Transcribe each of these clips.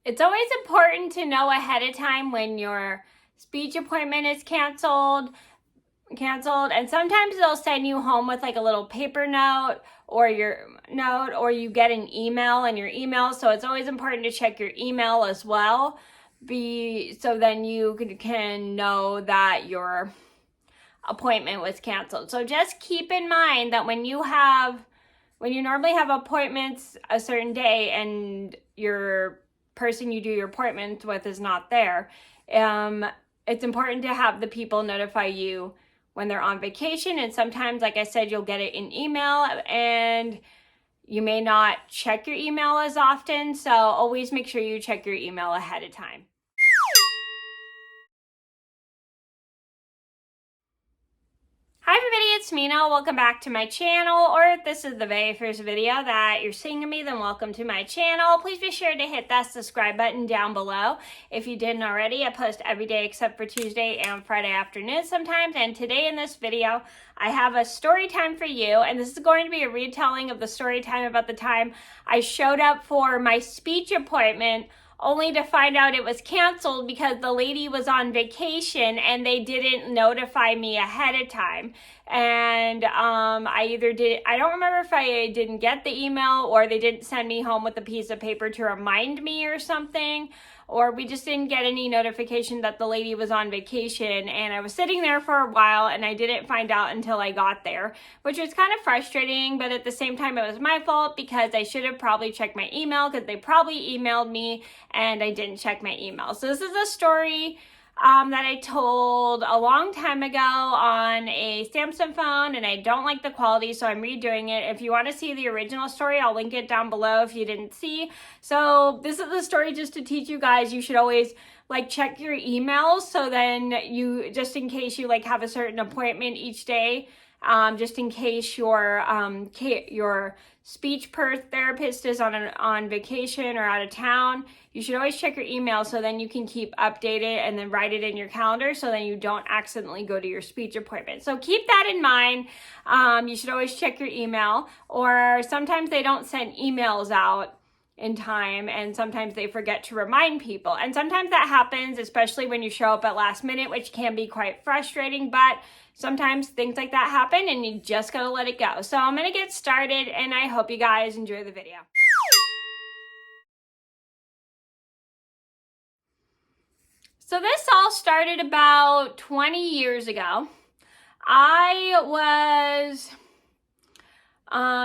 It's always important to know ahead of time when your speech appointment is canceled, and sometimes they'll send you home with like a little paper note or you get an email in your email. So it's always important to check your email as well. So then you can know that your appointment was canceled. So just keep in mind that when you normally have appointments a certain day and your person you do your appointments with is not there, it's important to have the people notify you when they're on vacation. And sometimes, like I said, you'll get it in email and you may not check your email as often. So always make sure you check your email ahead of time. Hi everybody, it's Mena. Welcome back to my channel, or if this is the very first video that you're seeing of me, then welcome to my channel. Please be sure to hit that subscribe button down below. If you didn't already, I post every day except for Tuesday and Friday afternoons sometimes, and today in this video, I have a story time for you, and this is going to be a retelling of the story time about the time I showed up for my speech appointment only to find out it was canceled because the lady was on vacation and they didn't notify me ahead of time. And I don't remember if I didn't get the email or they didn't send me home with a piece of paper to remind me or something, or we just didn't get any notification that the lady was on vacation. And I was sitting there for a while and I didn't find out until I got there, which was kind of frustrating, but at the same time it was my fault because I should have probably checked my email because they probably emailed me and I didn't check my email. So this is a story that I told a long time ago on a Samsung phone, and I don't like the quality, so I'm redoing it. If you want to see the original story, I'll link it down below if you didn't see. So this is the story just to teach you guys you should always check your emails, so then you, just in case you have a certain appointment each day, just in case your speech therapist is on vacation or out of town, you should always check your email so then you can keep updated and then write it in your calendar so then you don't accidentally go to your speech appointment. So keep that in mind. You should always check your email, or sometimes they don't send emails out in time and sometimes they forget to remind people. And sometimes that happens, especially when you show up at last minute, which can be quite frustrating, but sometimes things like that happen and you just gotta let it go. So I'm gonna get started and I hope you guys enjoy the video. So this all started about 20 years ago. I was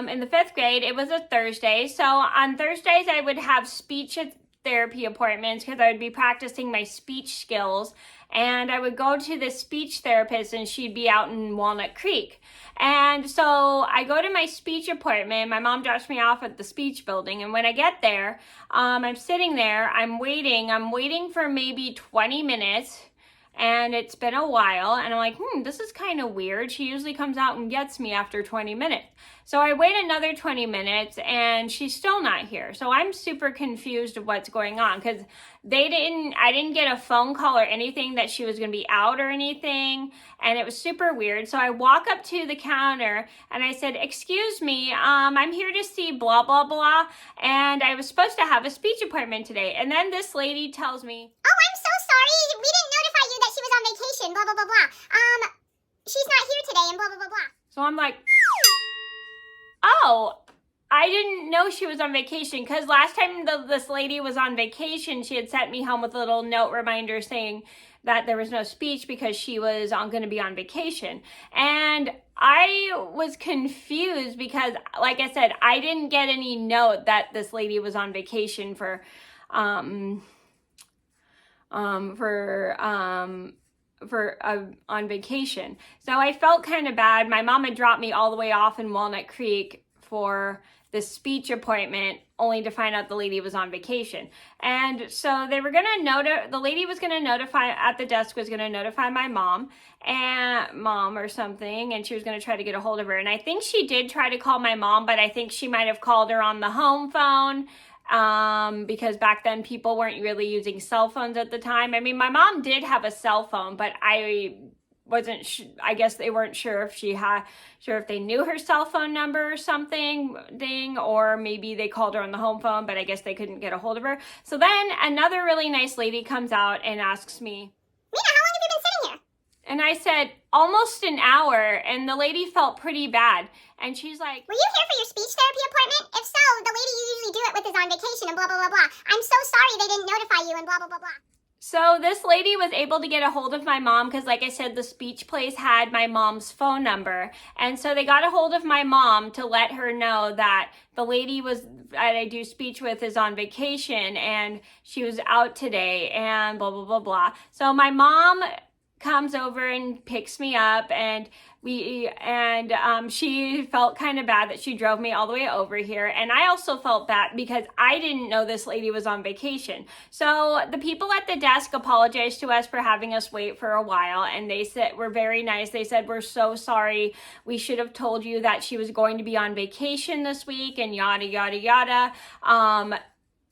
in the 5th grade. It was a Thursday. So on Thursdays, I would have speech therapy appointments because I would be practicing my speech skills. And I would go to the speech therapist and she'd be out in Walnut Creek. And so I go to my speech appointment. My mom drops me off at the speech building. And when I get there, I'm sitting there, I'm waiting for maybe 20 minutes. And it's been a while, and I'm like, this is kind of weird. She usually comes out and gets me after 20 minutes. So I wait another 20 minutes, and she's still not here. So I'm super confused of what's going on, because I didn't get a phone call or anything that she was going to be out or anything, and it was super weird. So I walk up to the counter, and I said, excuse me, I'm here to see blah, blah, blah, and I was supposed to have a speech appointment today. And then this lady tells me, oh, I'm so sorry. We didn't notify you that she was on vacation, blah, blah, blah, blah. She's not here today, and blah, blah, blah, blah. So I'm like, oh, I didn't know she was on vacation, because last time this lady was on vacation, she had sent me home with a little note reminder saying that there was no speech because she was going to be on vacation. And I was confused because, like I said, I didn't get any note that this lady was on vacation on vacation. So I felt kind of bad. My mom had dropped me all the way off in Walnut Creek for the speech appointment, only to find out the lady was on vacation. And so they were the lady was gonna notify, at the desk was gonna notify my mom or something, and she was gonna try to get a hold of her. And I think she did try to call my mom, but I think she might have called her on the home phone, because back then people weren't really using cell phones at the time. I mean, my mom did have a cell phone, but I I guess they weren't sure if if they knew her cell phone number or something, or maybe they called her on the home phone, but I guess they couldn't get a hold of her. So then another really nice lady comes out and asks me, Mena, how long have you been sitting here? and I said, almost an hour, and the lady felt pretty bad. And she's like, were you here for your speech therapy appointment? If so, the lady you usually do it with is on vacation and blah, blah, blah, blah. I'm so sorry they didn't notify you and blah, blah, blah, blah. So this lady was able to get a hold of my mom because, like I said, the speech place had my mom's phone number. And so they got a hold of my mom to let her know that the lady that I do speech with is on vacation and she was out today and blah, blah, blah, blah. So my mom comes over and picks me up, and she felt kind of bad that she drove me all the way over here. And I also felt bad because I didn't know this lady was on vacation. So the people at the desk apologized to us for having us wait for a while, and they said, were very nice. They said, we're so sorry. We should have told you that she was going to be on vacation this week and yada, yada, yada.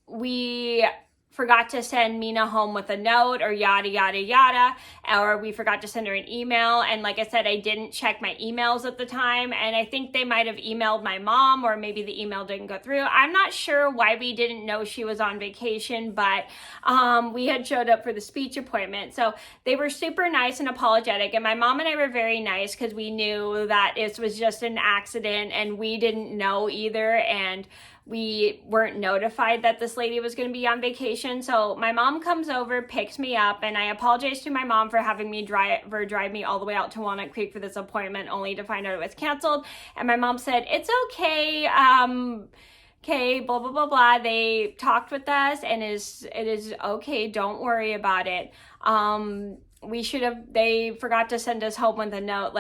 We forgot to send Mena home with a note or yada, yada, yada, or we forgot to send her an email. And like I said, I didn't check my emails at the time. And I think they might have emailed my mom, or maybe the email didn't go through. I'm not sure why we didn't know she was on vacation, but we had showed up for the speech appointment. So they were super nice and apologetic. And my mom and I were very nice because we knew that it was just an accident and we didn't know either. And we weren't notified that this lady was going to be on vacation. So my mom comes over, picks me up, and I apologize to my mom for having me drive me all the way out to Walnut Creek for this appointment, only to find out it was canceled. And my mom said, it's okay. Okay, blah, blah, blah, blah. They talked with us and it is okay. Don't worry about it. They forgot to send us home with a note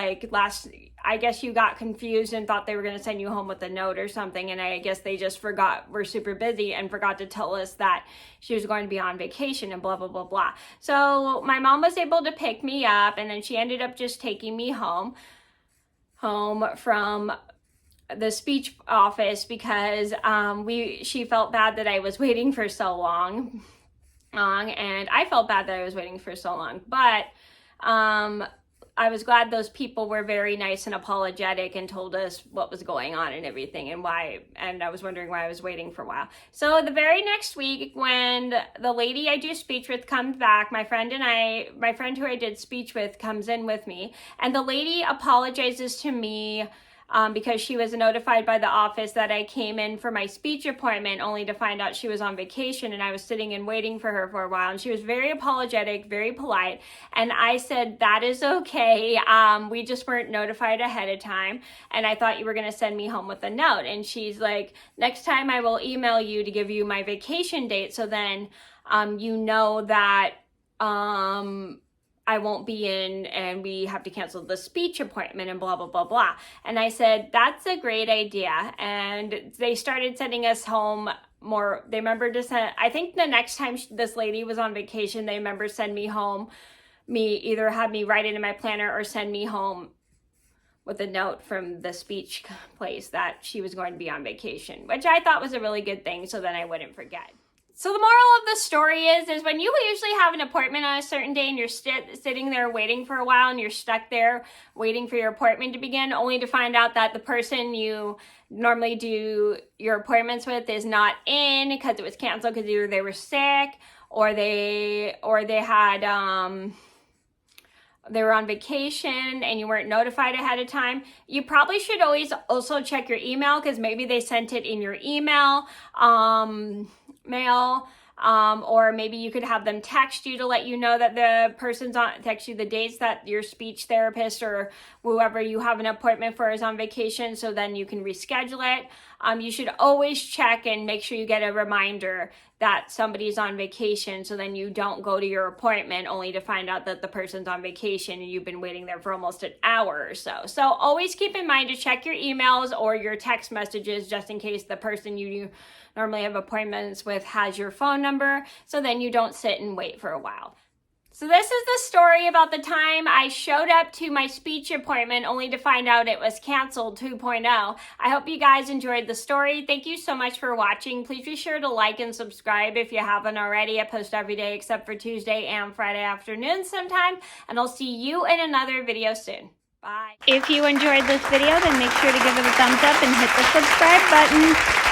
I guess you got confused and thought they were going to send you home with a note or something. And I guess they just were super busy and forgot to tell us that she was going to be on vacation and blah, blah, blah, blah. So my mom was able to pick me up, and then she ended up just taking me home from the speech office because she felt bad that I was waiting for so long. And I felt bad that I was waiting for so long, but I was glad those people were very nice and apologetic and told us what was going on and everything and why, and I was wondering why I was waiting for a while. So the very next week, when the lady I do speech with comes back, my friend who I did speech with comes in with me, and the lady apologizes to me because she was notified by the office that I came in for my speech appointment, only to find out she was on vacation, and I was sitting and waiting for her for a while. And she was very apologetic, very polite. And I said, that is okay. We just weren't notified ahead of time. And I thought you were going to send me home with a note. And she's like, next time I will email you to give you my vacation date. So then you know that I won't be in and we have to cancel the speech appointment and blah, blah, blah, blah. And I said, that's a great idea. And they started sending us home more. They remembered to send, I think the next time this lady was on vacation, they remember send me home, either have me write it in my planner or send me home with a note from the speech place that she was going to be on vacation, which I thought was a really good thing so that I wouldn't forget. So the moral of the story is when you usually have an appointment on a certain day and you're sitting there waiting for a while and you're stuck there waiting for your appointment to begin, only to find out that the person you normally do your appointments with is not in because it was canceled because either they were sick or they were on vacation and you weren't notified ahead of time. You probably should always also check your email because maybe they sent it in your email, or maybe you could have them text you to let you know that the person's text you the dates that your speech therapist or whoever you have an appointment for is on vacation, so then you can reschedule it. You should always check and make sure you get a reminder that somebody's on vacation, so then you don't go to your appointment only to find out that the person's on vacation and you've been waiting there for almost an hour or so. So always keep in mind to check your emails or your text messages just in case the person you normally have appointments with has your phone number, so then you don't sit and wait for a while. So this is the story about the time I showed up to my speech appointment only to find out it was canceled 2.0. I hope you guys enjoyed the story. Thank you so much for watching. Please be sure to like and subscribe if you haven't already. I post every day except for Tuesday and Friday afternoons sometime. And I'll see you in another video soon. Bye. If you enjoyed this video, then make sure to give it a thumbs up and hit the subscribe button.